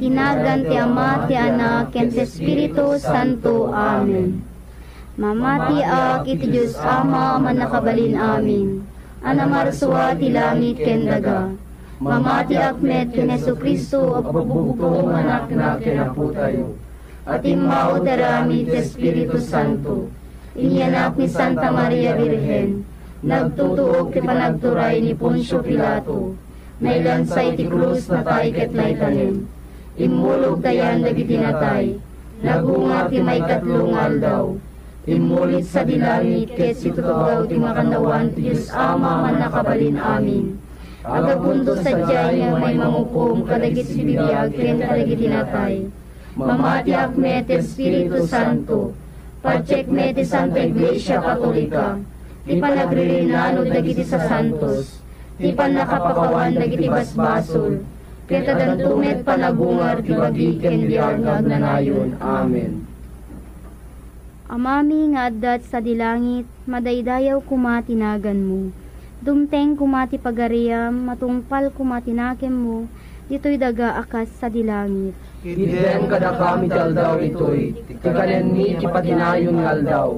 tinagan ti Ama, ti Anak, ken ti Espiritu Santo. Amen. Mamati ak iti Diyos Ama, manakabalin amin. Anamarsuwa ti langit ken daga. Mamati ak met ken Jesucristo, apabubugtong anak na ken apo tayo. At immao darami ti Espiritu Santo. Inianak ni Santa Maria Virgen. Nagtutuog ti panagturay ni Poncio Pilato. Nailansay ti krus na tay ket laytanen. Immulog tayan dagiti natay. Nagunga ti may katlong aldaw. Immulit sa dilangit ket situtugaw ti makandawan ti Diyos Ama manakabalin amin. Agapundo sadyay nga may mangukom kadagiti bibiyag ken kadagiti natay. Mamati akmet Espiritu Santo. Pacheck met ti Santa Iglesia Katolika. Ti panagririnanod dagiti sa santos. Ti panakapakawan dagiti basbasol. Ket adantumet panagungar ti bagi ken biag nga agnanayon. Amen. Amami nga addat sa dilangit, madaydayaw kumatinagan mo. Dumteng kumati pagariam, matungpal kumatinakem mo, dito'y daga akas sa dilangit. Idem kada kami aldaw ito'y, tikanen mi kipatinayon nga aldaw.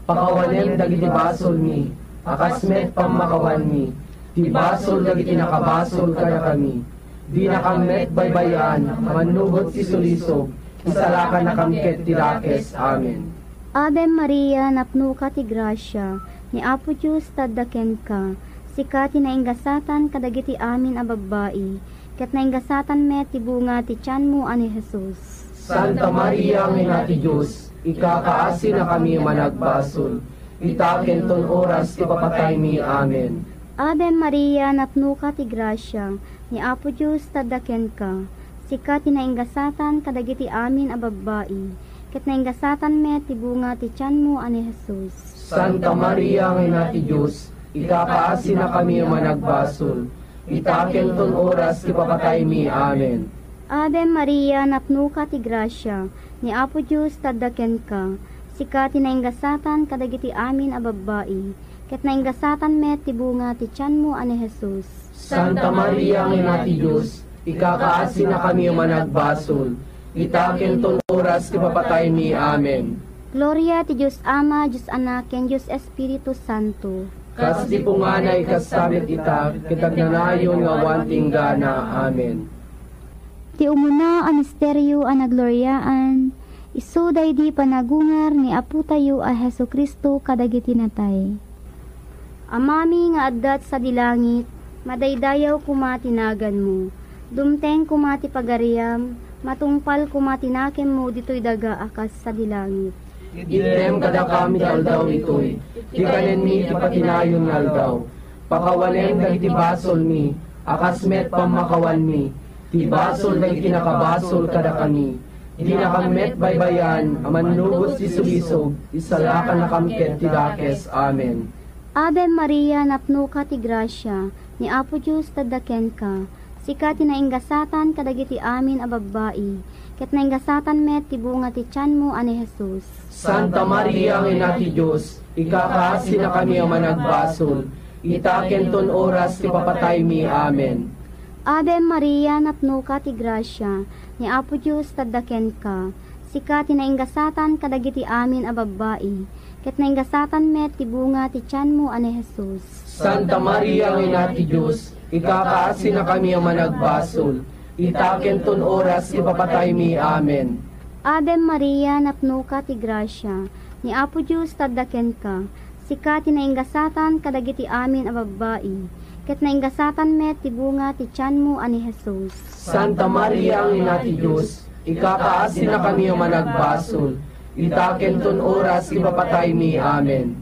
Pakawanem dagiti basol mi, akas met pamakawan mi. Ti basol dagiti nakabasol kaya kami. Di nakamet baybayan, manugot ti sulisog, isalakan na kamket ti lakes. Amen. Ave Maria, napno ka ti grasya, ni Apo Diyos taddaken ka, sika ti naingasatan kadagiti amin a babae, ket naingasatan met ti bunga ti tiyan mo ani Jesus. Santa Maria, ang ina ti Diyos, ikakaasi na kami managbasol, itaken ton oras ti papatay mi. Amen. Ave Maria, napno ka ti grasya, ni Apo Diyos taddaken ka, sika ti naingasatan kadagiti amin a babae, ket naingasatan met ti bunga ti tiyan mo ani Jesus. Santa Maria, ang ina ti Diyos, ikakaasi na kami managbasol, itaken ton oras ti papatay mi. Amen. Ave Maria, napno ka ti grasya, ni Apo Diyos taddaken ka, sika ti naingasatan kadagiti amin a babae, ket naingasatan met ti bunga ti tiyan mo ani Jesus. Santa Maria, ang ina ti Diyos, ikakaasi na kami managbasol, itaken ton oras ti papatay mi. Amen. Gloria ti Diyos Ama, Diyos Anak, ken Diyos Espiritu Santo. Kas di punganay kasabit ita, kitagnanayon nga wanting gana. Amen. Ti umuna a misteryo a nagloryaan, isu daydi panagungar ni Apo tayo a Jesucristo kadagiti natay. Amami nga addat sa dilangit, madaydayaw kumatinagan mo. Dumteng kumati pagariam, matungpal kumatinakem mo dito'y daga akas sa dilangit. Idem kada kami aldaw ito'y, tikanen mi kipatinayon nga aldaw. Pakawanem dagiti basol mi, akas met pamakawan mi. Ti basol dagiti nakabasol kada kami. Di nakamet baybayan, amanubos ti sulisog, isalakan na kamket ti dakes. Amen. Ave Maria, napno ka ti grasya, ni Apo Diyos taddaken ka, sika ti naingasatan kadagiti amin a babae, ket naingasatan met ti bunga ti tiyan mo ani Jesus. Santa Maria, ang ina ti Diyos, ikakaasi na kami ang managbasol, itaken ton oras ti papatay mi. Amen. Ave Maria, napno ka ti grasya, ni Apo Diyos taddaken ka, sika ti naingasatan kadagiti amin a babae, ket naingasatan met ti bunga ti tiyan mo ani Jesus. Santa Maria, ang ina ti Diyos, ikakaasi na kami ang managbasol, itaken ton oras ti papatay mi. Amen. Ave Maria, napno ka ti grasya, ni Apo Diyos taddaken ka, sika ti naingasatan kadagiti amin a babae, ket naingasatan met ti bunga ti tiyan mo ani Jesus. Santa Maria, ang ina ti Diyos, ikakaasi na kami ang managbasol, itaken ton oras ti papatay mi. Amen.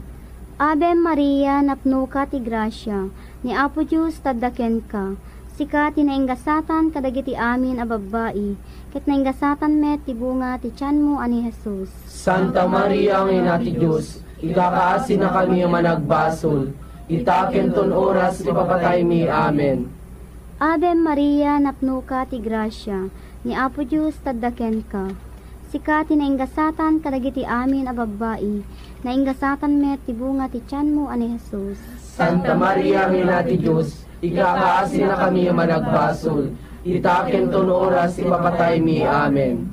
Ave Maria, napno ka ti grasya, ni Apo Diyos taddaken ka, sika ti naingasatan kadagiti amin a babae, ket naingasatan met ti bunga ti tiyan mo ani Jesus. Santa Maria, ang ina ti Diyos, ikakaasi na kami ang managbasol, itaken ton oras ti papatay mi. Amen. Ave Maria, napno ka ti grasya, ni Apo Diyos taddaken ka, sika ti naingasatan kadagiti amin a babae, naingasatan met ti bunga ti tiyan mo ani Jesus. Santa Maria, ang ina ti Diyos, ikakaasi na kami ang managbasol, itaken ton oras ipapatay mi. Amen.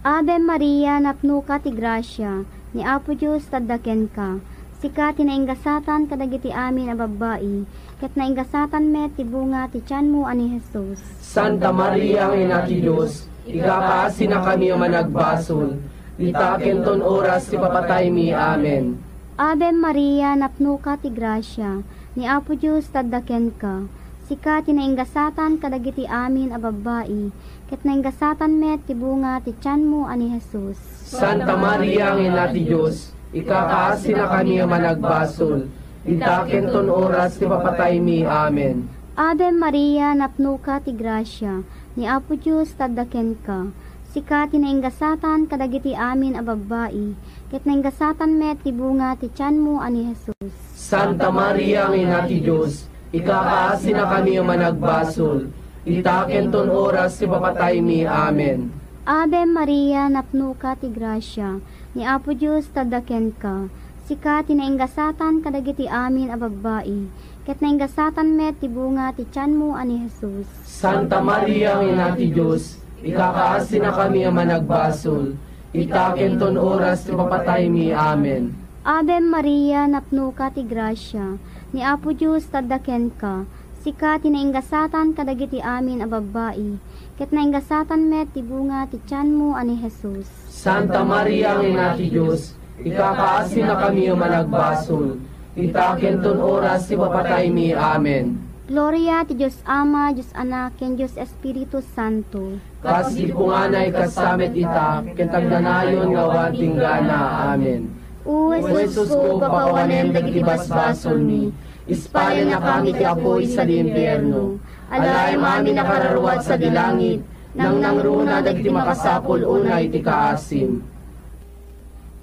Ave Maria, napno ka ti grasya, ni Apo Diyos taddaken ka. Sika tinainggasatan kadagiti amin a babae, ket nainggasatan met ti bunga ti tiyan mo ani Jesus. Santa Maria, ang ina ti Diyos, ikakaasi na kami managbasol, itaken ton oras ipapatay mi. Amen. Ave Maria, napno ka ti grasya, ni Apo Diyos taddaken ka. Sika tinainggasatan kadagiti amin a babae, ket nainggasatan met ti bunga ti tiyan mo ani Jesus. Santa Maria, ang ina ti Diyos, ikakaasi na kami managbasol, itaken ton oras ipapatay mi. Amen. Ave Maria, napno ka ti grasya, ni Apo Diyos taddaken ka. Sika tinainggasatan kadagiti amin a babae, ket nainggasatan met ti bunga ti tiyan mo ani Jesus. Santa Maria, ang ina ti Diyos, ikakaasi na kami managbasol, itaken ton oras ipapatay mi. Amen. Ave Maria, napno ka ti grasya, ni Apo Diyos taddaken ka. Sika tinainggasatan kadagiti amin a babae, ket nainggasatan met ti bunga ti tiyan mo ani Jesus. Santa Maria, ang ina ti Diyos, ikakaasi na kami managbasol, itaken ton oras ipapatay mi. Amen. Ave Maria, napno ka ti grasya, ni Apo Diyos taddaken ka. Sika tinainggasatan kadagiti amin a babae, ket nainggasatan met ti bunga ti tiyan mo ani Jesus. Santa Maria, ang ina ti Diyos, ikakaasi na kami managbasol, itaken ton oras ipapatay mi. Amen. Gloria ti Diyos Ama, Diyos Anak, ken Diyos Espiritu Santo. Kas di punganay kasamet ita, kentagdanayon nga wating gana. Amen. O Jesus ko, papawanen dagiti basbasol mi, ispayan na kami ti apoy sa dimpyerno. Alay mami nakararwat sa dilangit, nang nangruna dagiti makasapol unay ti kaasim.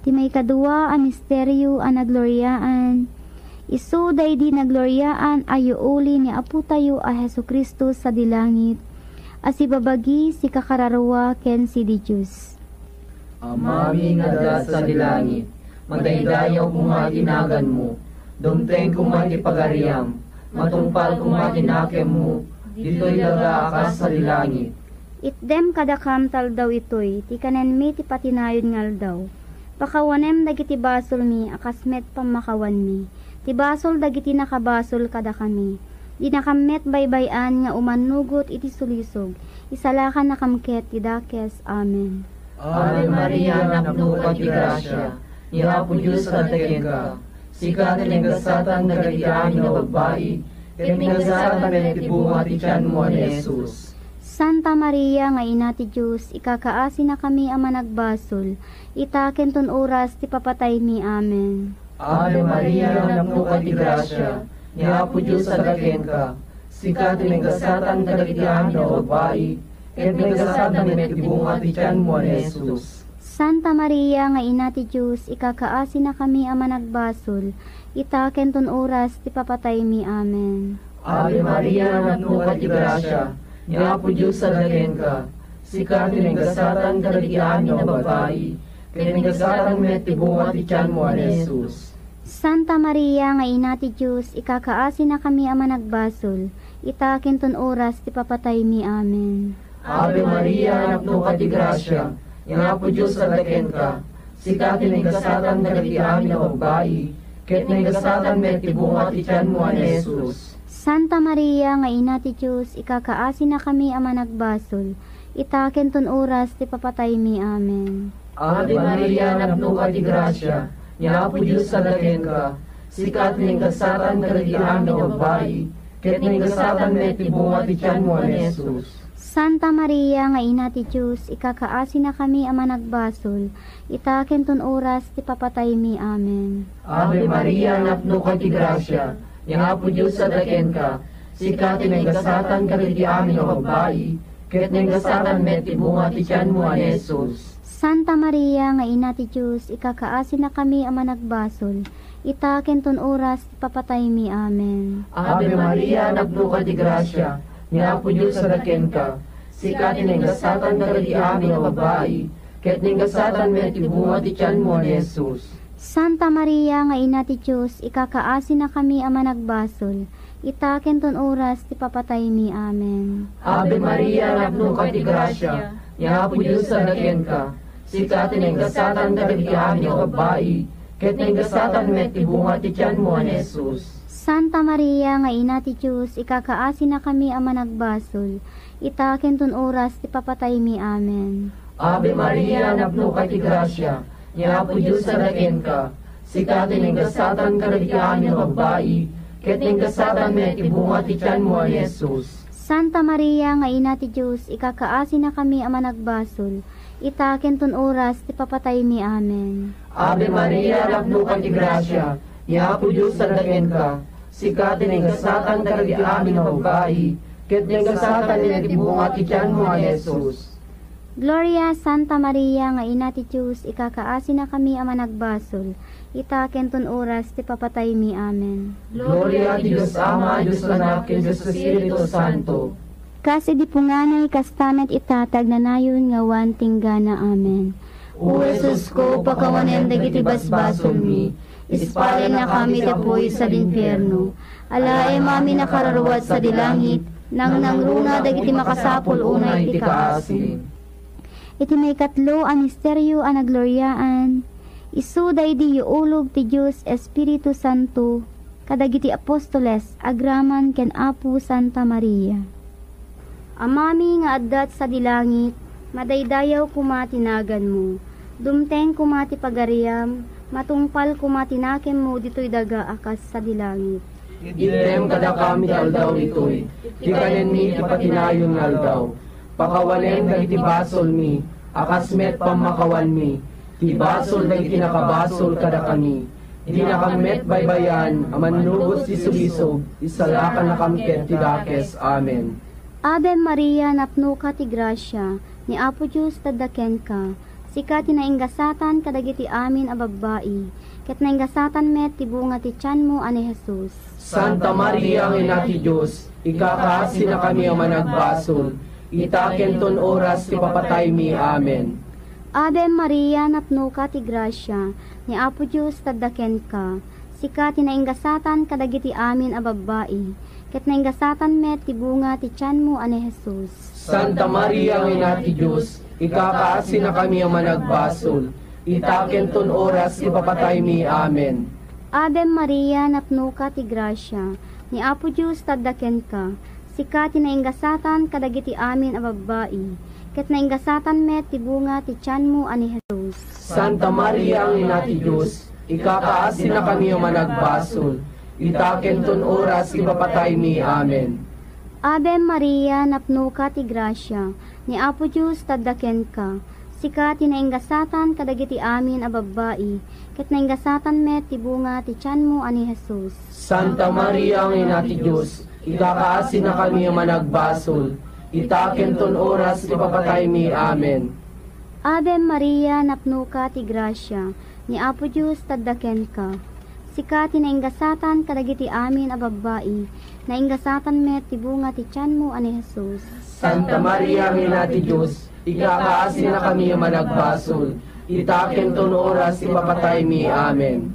Ti may kadua a misteryo a nagloryaan. Isu daydi nagloryaan ayo uli ni Apo tayo a Hesukristo sa dilangit. Asibabagi si kakararwa ken si di Diyos. Amami nga da sa dilangit, madaydayaw kung matinagan mo, dumteng kung matipagariam, matungpal kung matinakem mo, dito'y daga akas sa dilangit. Itdem kadakam tal daw itoy, ti kanen mi ti patinayon ngal daw. Pakawanem dagiti basol mi, akasmet pamakawan mi. Ti basol dagiti nakabasol kada kami. Di nakamet baybayan nga umanugot iti sulisog. Isalakan nakamket ti dakes. Amen. Ave Maria, napno ka ti grasya, ni Apo Diyos taddaken ka. Sika tinenggasatan dagiti amin a babae, ket tinenggasatan met ti bunga ti tiyan mo ani Jesus. Santa Maria nga ina ti Diyos, ikakaasi na kami ang managbasol. Itaken ton oras ti papatay mi. Amen. Ave Maria, napno ka ti grasya, ni Apo Diyos taddaken ka. Sika tinenggasatan dagiti amin a babae, ket tinenggasatan met ti bunga ti tiyan mo ani Jesus. Santa Maria nga ina ti Diyos, ikakaasi na kami ang managbasol. Itaken ton oras ti papatay mi. Amen. Ave Maria, napno ka ti grasya, ni Apo Diyos taddaken ka. Sika tinenggasatan dagiti amin a babae, ket tinenggasatan met ti bunga ti tiyan mo ani Jesus. Santa Maria nga ina ti Diyos, ikakaasi na kami ang managbasol. Itaken ton oras ti papatay mi. Amen. Ave Maria, napno ka ti grasya, ni Apo Diyos taddaken ka. Sika tinenggasatan dagiti amin a babae, ket tinenggasatan met ti bunga ti tiyan mo ani Jesus. Santa Maria nga ina ti Diyos, ikakaasi na kami ang managbasol. Itaken ton oras ti papatay mi. Amen. Ave Maria, napno ka ti grasya, ni Apo Diyos taddaken ka. Sika tinenggasatan dagiti amin a babae, ket tinenggasatan met ti bunga ti tiyan mo ani Jesus. Santa Maria nga ina ti Diyos, ikakaasi na kami ang managbasol. Itaken ton oras ti papatay mi. Amen. Ave Maria, napno ka ti grasya, ni Apo Diyos taddaken ka. Sika tinenggasatan dagiti amin a babae, ket tinenggasatan met ti bunga ti tiyan mo ani Jesus. Santa Maria nga ina ti Diyos, ikakaasi na kami ang managbasol. Itaken ton oras ti papatay mi. Amen. Ave Maria, napno ka ti grasya, ni Apo Diyos taddaken ka. Sika tinenggasatan dagiti amin a babae, ket tinenggasatan met ti bunga ti tiyan mo ani Jesus. Santa Maria nga ina ti Diyos, ikakaasi na kami ang managbasol. itaken ton oras ti papatay mi. Amen. Ave Maria, napno ka ti grasya, niya po Diyos sa daken ka, sikat tinenggasatan ka dagiti amin o babae, ket nenggasatan met ti bunga ti tiyan mo an Jesus. Santa Maria nga ina ti Diyos, ikakaasi na kami ang managbasol, itaken ton oras ti papatay mi. Amen. Ave Maria, napno ka ti grasya, niya po Diyos sa daken ka, sikat tinenggasatan ka dagiti amin o babae, ket nenggasatan met ti bunga ti tiyan mo an Jesus. Santa Maria nga ina ti Diyos, ikakaasi na kami ang managbasol, itaken ton oras ti papatay mi. Amen. Ave Maria, napno ka ti grasya, niya po Diyos sa daken ka, sikat tinenggasatan ka dagiti amin o babae, ket nenggasatan met ti bunga ti tiyan mo an Jesus. Gloria Santa Maria nga ina ti Diyos, ikakaasi na kami ang managbasol, itaken ton oras ti papatay mi. Amen. Gloria ti Diyos Ama, Diyos Anak, ken Diyos Espiritu Santo. Kasi di punganay kastamet itatag na nayon nga wan tinggana. Amen. O Jesus ko, pakawanem dagiti basbasol mi, ispalen na kami tapoy sa linferno. Alae mami nakararuat sa dilangit, nang nangruna dagiti makasapol unay ti kaasin. Iti may katlo ang misteryo ang nagloryaan, isu daydi yuulog ti Diyos Espiritu Santo, kadagiti apostoles agraman ken Apo Santa Maria. Amami nga addat sa dilangit, madaydayaw kumatinagan mo, dumteng kumati pagariam, matungpal kumatinakem mo dito'y daga akas sa dilangit. Item kada kami aldaw itoy, di kanen mi ipatinayon aldaw, pakawalen dagiti basol mi, akasmet pamakawan mi, ti basol dagiti nakabasol kada kami, di nakamet baybayan, amanlugos ti sulisog, isalakan na kamket ti dakes. Amen. Ave Maria, napno ka ti grasya, ni Apo Diyos tadaken ka, sika tinainggasatan kadagiti amin a babae, ket nainggasatan met ti bunga ti tiyan mo ani Jesus. Santa Maria, ang ina ti Diyos, ikakaasi na kami ang managbasol, itaken ton oras ti papatay mi. Amen. Ave Maria, napno ka ti grasya, ni Apo Diyos tadaken ka, sika tinainggasatan kadagiti amin a babae, ket nainggasatan met ti bunga ti tiyan mo ani Jesus. Santa Maria, ang ina ti Diyos, ikakaasi na kami ang managbasol, itaken ton oras ti papatay mi. Amen. Ave Maria, napno ka ti grasya, ni Apo Diyos tadaken ka, sika tinainggasatan kadagiti amin a babae, ket nainggasatan met ti bunga ti tiyan mo ani Jesus. Santa Maria, ang ina ti Diyos, ikakaasi na kami ang managbasol, itaken ton oras ti papatay mi. Amen. Ave Maria, napno ka ti grasya, ni Apo Diyos tadaken ka, sika tinainggasatan kadagiti amin a babae, ket nainggasatan met ti bunga ti tiyan mo ani Jesus. Santa Maria, ang ina ti Diyos, ikakaasi na kami ang managbasol, itaken ton oras ti papatay mi. Amen. Ave Maria, napno ka ti grasya, ni Apo Diyos tadaken ka, sika tinainggasatan kadagiti amin a babae, nainggasatan met ti bunga ti tiyan mo ani Jesus. Santa Maria, ang ina ti Diyos, ikakaasi na kami ang managbasol, itaken ton oras ti papatay mi. Amen.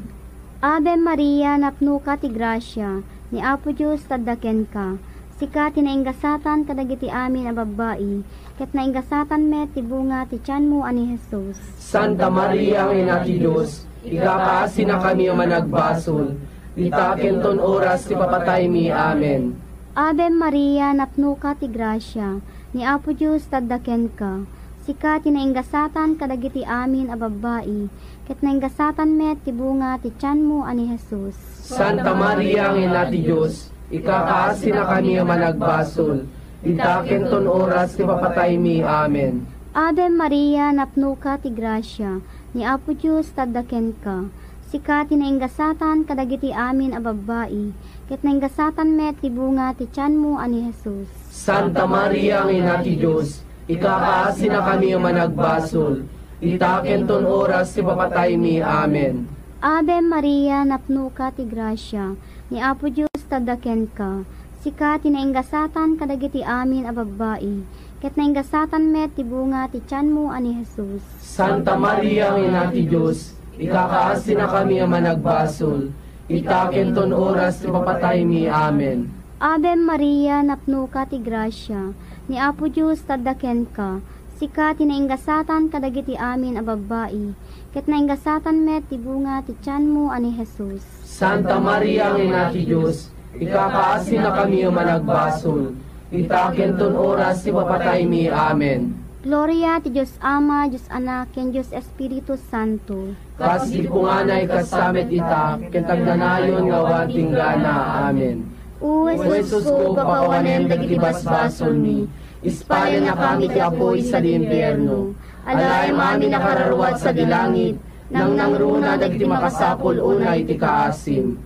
Ave Maria, napno ka ti grasya, ni Apo Diyos tadaken ka, sika tinainggasatan kadagiti amin a babae, ket nainggasatan met ti bunga ti tiyan mo ani Jesus. Santa Maria, ang ina ti Diyos, ikakaasi na kami ang managbasol, itaken ton oras ti papatay mi. Amen. Ave Maria, napno ka ti grasya, ni Apo Diyos tadaken ka, sika tinainggasatan kadagiti amin a babae, ket nainggasatan met ti bunga ti tiyan mo ani Jesus. Santa Maria, ang ina ti Diyos, ikakaasi na kami ang managbasol, itaken ton oras ti papatay mi. Amen. Ave Maria, napno ka ti grasya, ni Apo Diyos tadaken ka, sika tinainggasatan kadagiti amin a babae, ket nainggasatan met ti bunga ti tiyan mo ani Jesus. Santa Maria, ang ina ti Diyos, ikakaasi na kami ang managbasol, itaken ton oras ti papatay mi. Amen. Ave Maria, napno ka ti grasya, ni Apo Diyos tadaken ka, sika tinainggasatan kadagiti amin a babae, ket nainggasatan met ti bunga ti tiyan mo ani Jesus. Santa Maria, ang ina ti Diyos, ikakaasi na kami ang managbasol, itaken ton oras ti papatay mi. Amen. Ave Maria, napno ka ti grasya, ni Apo Diyos tadaken ka, sika tinaingasatan kadagiti amin a babae, ket naingasatan met ti bunga ti tiyan mo ani Jesus. Santa Maria, ang ina ti Diyos, ikakaasin na kami managbasol. Itaken ton oras ti papatay mi. Amen. Gloria ti Diyos Ama, Diyos Anak, ken Diyos Espiritu Santo. Kas di punganay kasamet ita, kentagnanayon nga wan tinggana. Amen. O Jesus ko, pakawanem dagiti basbasol mi, ispaya na kami ti apoy sa impyerno. Alay mami nakararuat sa dilangit, nang nangruna dagiti makasapol unay ti kaasim.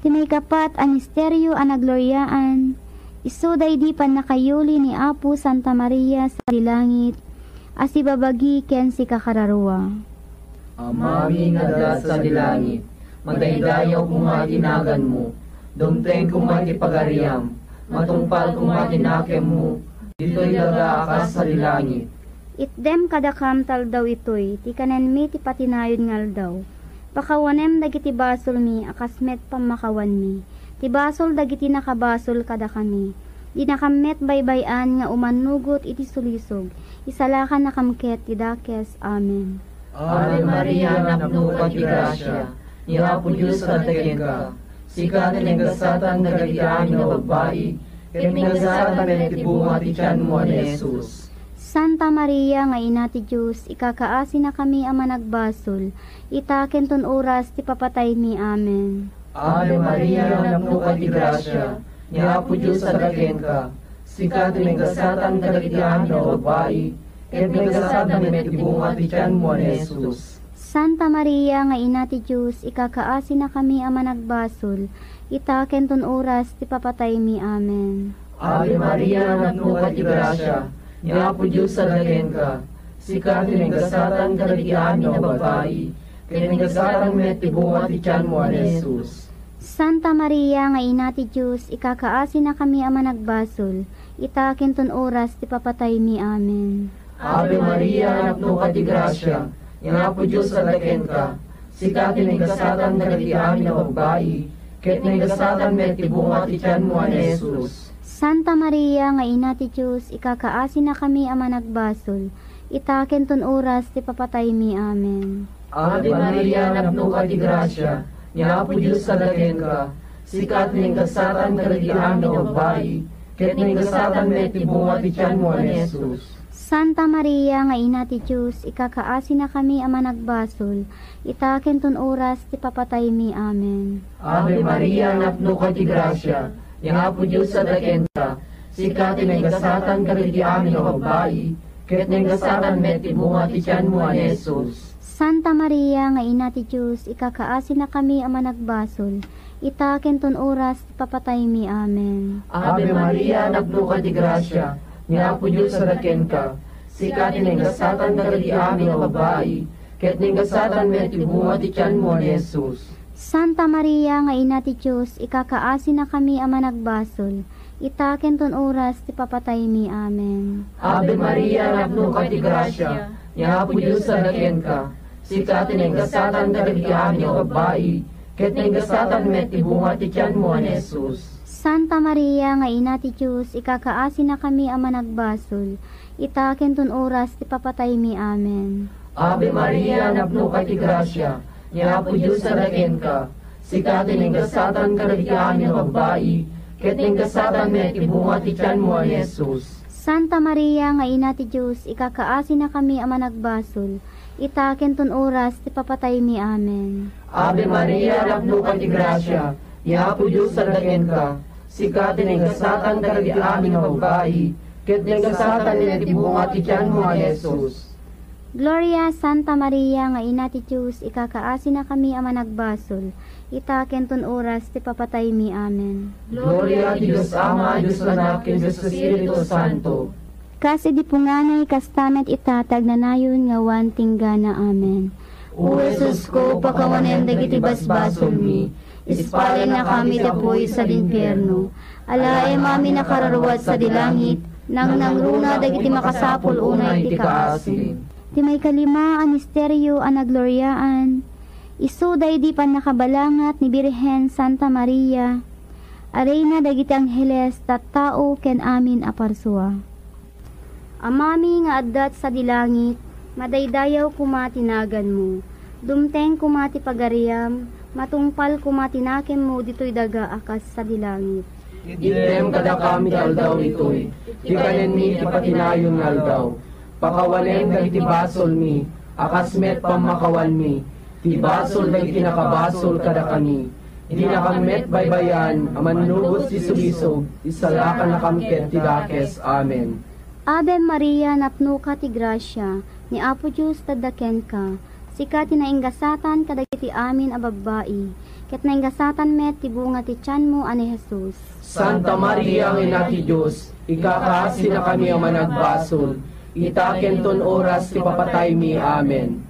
Ti may kapat ang misteryo ang nagloryaan, iso daydi pan nakayuli ni Apo Santa Maria sa dilangit, as ibabagi ken si kakararua. Amami nga da sa dilangit, magdaydayaw kung matinagan mo, dumteng kung matipagariam, matungpal kung matinakem mo, dito'y laga akas sa dilangit. Itdem kadakam tal daw itoy, ti kanen mi ti patinayon ngal daw. Pakawanem dagiti basol mi, akasmet pamakawan mi. Ti basol dagiti nakabasol kada kami. Di nakamet baybayan nga umanugot iti sulisog. Isalakan nakamket ti dakes. Amen. Ave Maria, napno ka ti grasya, ni Apo Diyos tadaken ka. Sika tinenggasatan dagiti amin nga babae, ket tinenggasatan ti bunga ti tiyan mo ani Jesus. Santa Maria nga ina ti Diyos, ikakaasi na kami ama nagbasol. Itaken ton oras ti papatay mi. Amen. Ave Maria, napno ka ti grasya, ni Apo Diyos tadaken ka. Sika tinenggasatan dagiti amin nga babae, ket tinenggasatan ti bunga ti tiyan mo ani Jesus. Santa Maria nga ina ti Diyos, ikakaasi na kami ama nagbasol. Itaken ton oras ti papatay mi. Amen. Ave Maria, napno ka ti grasya, ni Apo Diyos tadaken ka. Sika tinenggasatan kadagiti amin nga babae, ket tinenggasatan ti bunga ti tiyan mo ani Jesus. Santa Maria nga ina ti Diyos, ikakaasi na kami ama nagbasol. Itaken ton oras ti papatay mi. Amen. Ave Maria, napno ka ti grasya, ni Apo Diyos tadaken ka. Sika tinenggasatan kadagiti amin nga babae, ket tinenggasatan ti bunga ti tiyan mo ani Jesus. Santa Maria nga ina ti Diyos, ikakaasi na kami ama nagbasol. Itaken ton oras ti papatay mi. Amen. Ave Maria, napno ka ti grasya, ni Apo Diyos tadaken ka. Sika tinenggasatan kadagiti amin nga babae, ket tinenggasatan ti bunga ti tiyan mo ani Jesus. Santa Maria nga ina ti Diyos, ikakaasi na kami ama nagbasol. Itaken ton oras ti papatay mi. Amen. Ave Maria, napno ka ti grasya, ni Apo Diyos tadaken ka. Sika tinenggasatan kadagiti amin nga babae, ket tinenggasatan ti bunga ti tiyan mo ani Jesus. Santa Maria nga ina ti Diyos, ikakaasi na kami ama nagbasol. Itaken ton oras ti papatay mi. Amen. Ave Maria, napno ka ti grasya, ni Apo Diyos tadaken ka. Sika tinenggasatan kadagiti amin nga babae, ket tinenggasatan ti bunga ti tiyan mo ani Jesus. Santa Maria nga ina ti Diyos, ikakaasi na kami ama nagbasol. Itaken ton oras ti papatay mi. Amen. Ave Maria, napno ka ti grasya, ni Apo Diyos tadaken ka. Sika tinenggasatan kadagiti amin nga babae, ket tinenggasatan ti bunga ti tiyan mo ani Jesus. Santa Maria nga ina ti Diyos, ikakaasi na kami ama nagbasol. Itaken ton oras ti papatay mi. Amen. Ave Maria, napno ka ti grasya, ni Apo Diyos tadaken ka. Sika tinenggasatan kadagiti amin nga babae, ket tinenggasatan ti bunga ti tiyan mo ani Jesus. Santa Maria nga ina ti Diyos, ikakaasi na kami ama nagbasol. Itaken ton oras ti papatay mi. Amen. Ave Maria, napno ka ti grasya, ni Apo Diyos tadaken ka. Sika tinenggasatan kadagiti amin nga babae, ket tinenggasatan ti bunga ti tiyan mo ani Jesus. Gloria Santa Maria nga ina ti Diyos, ikakaasi na kami ama nagbasol. Itaken ton oras ti papatay mi. Amen. Gloria ti Diyos Ama, Diyos Anak, ken Diyos Espiritu Santo. Kasi di punganay kastamet itatag na nayon nga wan tinggana. Amen. O Jesus ko, pakawanem dagiti basbasol mi, ispalin na kami tapoy sa impyerno. Alae mami nakararuat sa dilangit, nang nangruna dagiti makasapol unay ti kaasin. Ti may kalima ang misteryo ang nagloryaan, iso daydi pan nakabalangat ni Birhen Santa Maria, Arena dagiti angheles tattao ken amin aparsua. Amami nga addat sa dilangit, madaydayaw kumatinagan mo. Dumteng kumati pagariam, matungpal kumatinakem mo dito'y daga akas sa dilangit. Item kada kami aldaw ito'y, ti kanen mi ti patinayon nga aldaw. Pakawalen dagiti basol mi, akas met pamakawan mi, ti basol dagiti nakabasol kada kami. Di nakamet baybayan, amanlugos ti sulisog, isalakan na kamket ti dakes. Amen. Ave Maria, napno ka ti grasya, ni Apo Diyos tadaken ka, sika tinaingasatan kadagiti amin a babbai, ket naingasatan met ti bunga ti tiyan mo ani Jesus. Santa Maria, ang ina ti Diyos, ikakaasi na kami ang managbasol, itaken ton oras ti papatay mi. Amen.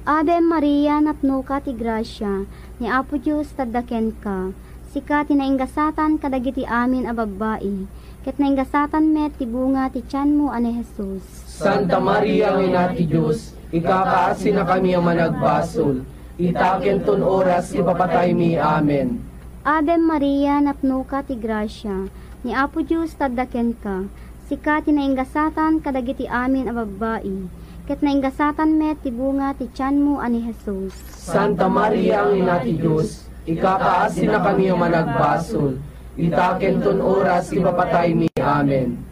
Ave Maria, napno ka ti grasya, ni Apo Diyos tadaken ka, sika tinaingasatan kadagiti amin a babbai, ket naingasatan met ti bunga ti tiyan mo ani Jesus. Santa Maria, ang ina ti Diyos, ikakaasi na kami ang managbasol, itaken ton oras ti papatay mi. Amen. Ave Maria, napno ka ti grasya, ni Apo Diyos tadaken ka, sika tinaingasatan kadagiti amin a babbai, ket naingasatan met ti bunga ti tiyan mo ani Jesus. Santa Maria, ang ina ti Diyos, ikakaasi na kami ang managbasol, itaken ton oras ti papatay mi. Amen.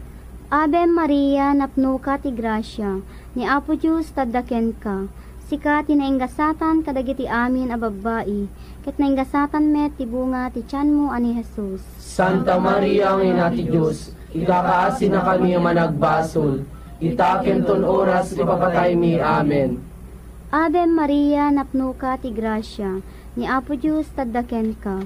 Ave Maria, napno ka ti grasya, ni Apo Diyos tadaken ka, sika tinaingasatan kadagiti amin a babbai, ket naingasatan met ti bunga ti tiyan mo ani Jesus. Santa Maria, ang ina ti Diyos, ikakaasi na kami ang managbasol, itaken ton oras ti papatay mi. Amen. Ave Maria, napno ka ti grasya, ni Apo Diyos tadaken ka,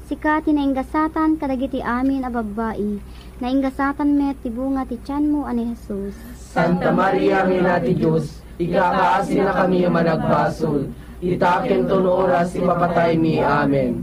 sika tinaingasatan kadagiti amin a babbai, naingasatan met ti bunga ti tiyan mo ani Jesus. Santa Maria, ang ina ti Diyos, ikakaasi na kami ang managbasol, itaken ton oras ti papatay mi. Amen.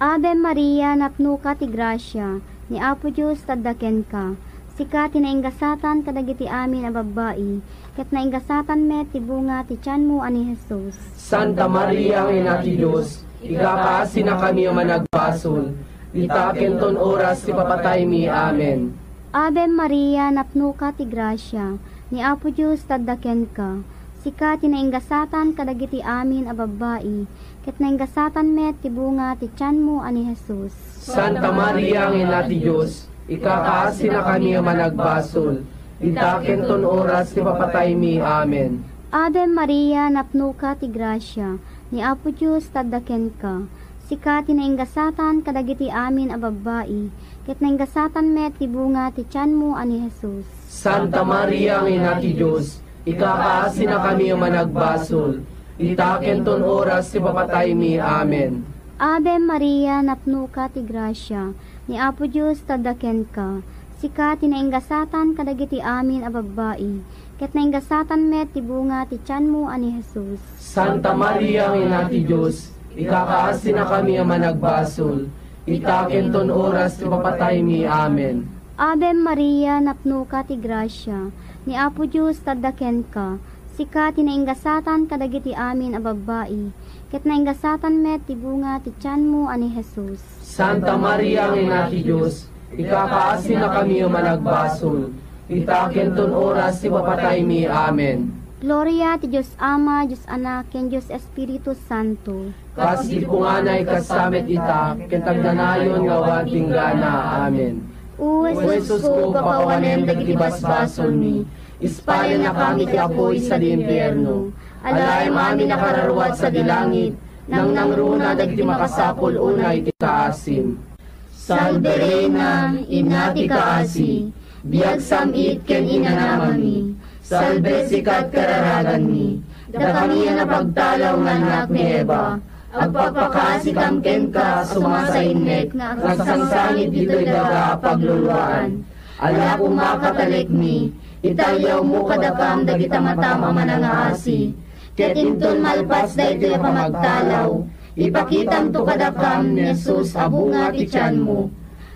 Ave Maria, napno ka ti grasya, ni Apo Diyos tadaken ka, sika tinaingasatan kadagiti amin a babbai, ket naingasatan met ti bunga ti tiyan mo ani Jesus. Santa Maria, ang ina ti Diyos, ikakaasi na kami ang managbasol, itaken ton oras ti papatay mi. Amen. Ave Maria, napno ka ti grasya, ni Apo Diyos tadaken ka, sika tinaingasatan kadagiti amin a babbai, ket naingasatan met ti bunga ti tiyan mo ani Jesus. Santa Maria, ang ina ti Diyos, ikakaasi na kami ang managbasol, itaken ton oras ti papatay mi. Amen. Ave Maria, napno ka ti grasya, ni Apo Diyos tadaken ka, sika tinaingasatan kadagiti amin a babbai, ket naingasatan met ti bunga ti tiyan mo ani Jesus. Santa Maria, ang ina ti Diyos, ikakaasi na kami ang managbasol, itaken ton oras ti papatay mi. Amen. Ave Maria, napno ka ti grasya, ni Apo Diyos tadaken ka, sika tinaingasatan kadagiti amin a babbai, ket naingasatan met ti bunga ti tiyan mo ani Jesus. Santa Maria, ang ina ti Diyos, ikakaasi na kami ang managbasol, itaken ton oras ti papatay mi. Amen. Ave Maria, napno ka ti grasya, ni Apo Diyos tadaken ka, sika tinaingasatan kadagiti amin a babbai, ket naingasatan met ti bunga ti tiyan mo ani Jesus. Santa Maria, ang ina ti Diyos, ikakaasi na kami ang managbasol, itaken ton oras ti papatay mi. Amen. Gloria ti Diyos Ama, Diyos Anak, ken Diyos Espiritu Santo. Kas di punganay kasamet ita, ken tagdanayon nga wan tinggana. Amen. O Jesus ko, papawanem dagiti basbasol mi, ispaya na kami ti apoy sa impyerno, alay mami nakararwat sa dilangit, nang nangruna dagiti makasapol unay ti kaasim. Salve Reina, ina ti kaasi, biag samit ken inanamami, salve sikat kararagan mi, da kami na pagtalaw nga anak ni Eva, agpapakasi kamken ka sumasainek, nagsangsangit dito'y daga pagluluan. Ala kumakatalik mi, itayaw mo kadakam dagita matam ang manangaasi, ket inton malpas da ito'y pamagtalaw, ipakitam to kadakam ni Jesus abunga ti tiyan mo.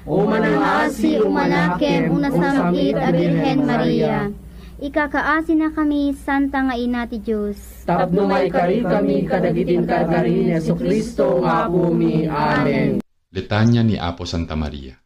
O manangaasi umanakem unasamit a Birhen Maria, ikakaasi na kami, Santa nga ina ti Diyos. Tapno may kari kami kadagitin karkari ni Jesucristo nga bumi. Amen. Litanya ni Apo Santa Maria.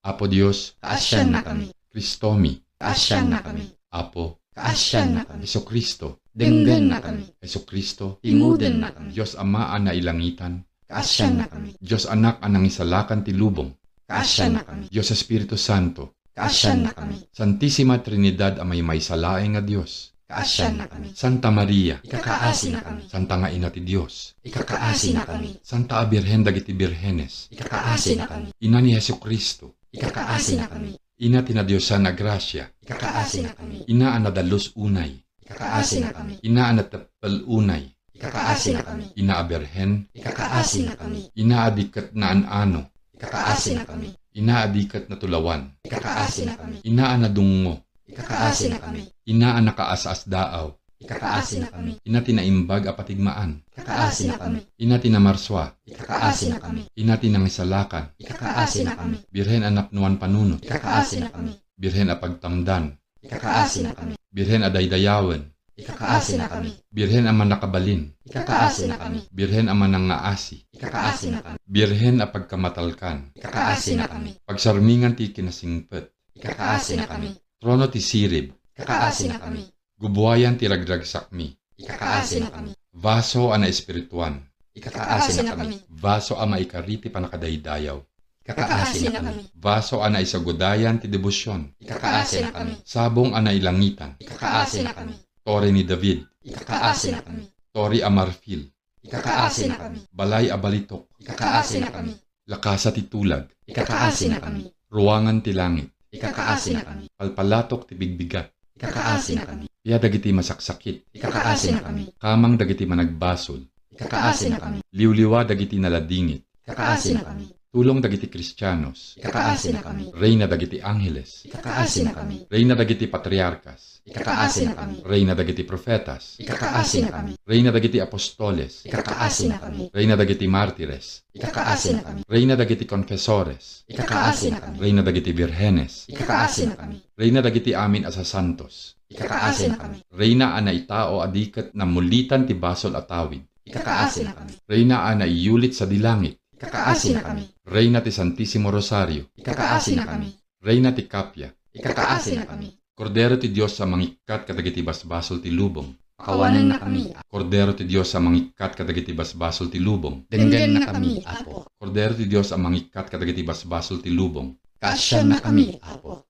Apo Diyos, kaasyan na kami. Kristomi, Kaasyan na kami. Apo, Kaasyan na kami. Heso Kristo, Denggan na kami. Heso Kristo, Timuden na kami. Diyos Ama ang nailangitan, Kaasyan na kami. Diyos Anak ang nangisalakan ti lubong, Kaasyan na kami. Diyos Espiritu Santo, Kaasyan na kami. Santissima Trinidad ang may salaeng nga Diyos, Kaasyan na kami. Santa Maria, Ikakaasi na kami. Santa nga ina ti Diyos, Ikakaasi na kami. Santa Birhen dagiti Birhenes, Ikakaasi na kami. ina ni Heso Kristo, Ikakaasi na kami. ina ti na Diyosan na grasya, Ikakaasi na kami. ina ang nadalos unay, Ikakaasi na kami. ina ang natapal unay, Ikakaasi na kami. ina a Birhen, Ikakaasi na kami. ina adikat na anano, Ikakaasi na kami. ina adikat na tulawan, Ikakaasi na kami. ina ang nadungo, Ikakaasi na kami. ina ang nakaasas daaw, Ikakaasi na kami. ina tinaimbag a patigmaan, Ikakaasi na kami. ina tinamarswa, Ikakaasi na kami. ina tinangisalakan, Ikakaasi na kami. Birhen a napnuan panunot, Ikakaasi na kami. Birhen a pagtamdan, Ikakaasi na kami. Birhen a daydayawen, Ikakaasi na kami. Birhen a manakabalin, Ikakaasi na kami. Birhen a manangaasi, Ikakaasi na kami. Birhen a pagkamatalkan, Ikakaasi na kami. pagsarmingan ti kinasingpet, Ikakaasi na kami. trono ti sirib, Ikakaasi na kami. gubuayan ti ragragsakmi, Ikakaasi na kami. vaso a na espirituan, Ikakaasi na kami. vaso a maikariti panakadaydayaw, Ikakaasi na kami. vaso a na isagudayan ti debosyon, Ikakaasi na kami. sabong a nailangitan, Ikakaasi na kami. tore ni David, Ikakaasi na kami. tori a marfil, Ikakaasi na kami. balay a balitok, Ikakaasi na kami. lakasa ti tulag, Ikakaasi na kami. ruangan ti langit, Ikakaasi na kami. palpalatok ti bigbigat, Ikakaasi na kami. piya dagiti masaksakit, Ikakaasi na kami. kamang dagiti managbasol, Ikakaasi na kami. liwliwa dagiti naladingit, Ikakaasi na kami. tulong dagiti Kristyanos, Ikakaasi na kami. reyna dagiti angheles, Ikakaasi na kami. reyna dagiti patriarkas, Ikakaasi na kami. reyna dagiti profetas, Ikakaasi na kami. reyna dagiti apostoles, Ikakaasi na kami. reyna dagiti martires, Ikakaasi na kami. reyna dagiti confesores, Ikakaasi na kami. reyna dagiti birhenes, Ikakaasi na kami. reyna dagiti amin asa santos, Ikakaasi na kami. reyna ana itao adikat na mulitan ti basol atawid, Ikakaasi na kami. reyna ana iyulit sa dilangit, Ikakaasi na kami. reyna ti Santissimo Rosario, Ikakaasi na kami. reyna ti Kapya, Ikakaasi na kami. Kordero ti Dios sa mangikat kadagiti basbasol ti lubong, Pakawanan na kami. Kordero ti Dios sa mangikat kadagiti basbasol ti lubong, Denggan na kami, Apo. Kordero ti Dios ang mangikat kadagiti basbasol ti lubong, Kaasyan na kami, Apo.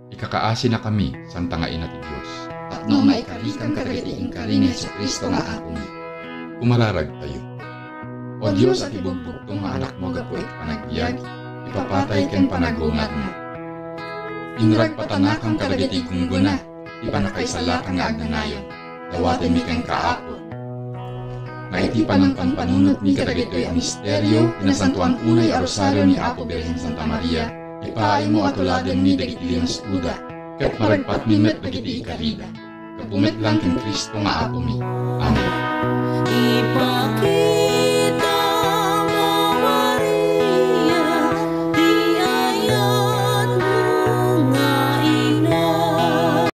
ikakaasi na kami, Santa nga Ina ti Dios. Tapno maikarikan kadagiti ingkari ni Jesu Kristo nga Apo mi. Umararag tayo. O Diyos at ibugbugtong nga anak mo gapuit panagbiag, ipapatay ken panagungat mo. Inrag patanakang kadagiti kungguna, ipanakaisalakan nga agnanayon, dawaten mi ken kaapo. Maitipan ng panpanunot ni kadagitoy ang misteryo, pinasantuan unay a rosaryo ni Apo Birhen Santa Maria, ipaay mo at uladen mi dagiti linas tuda, ket maragpat mi met dagiti ikarida. Kapumit lang ken Kristo nga Apo mi. Amen.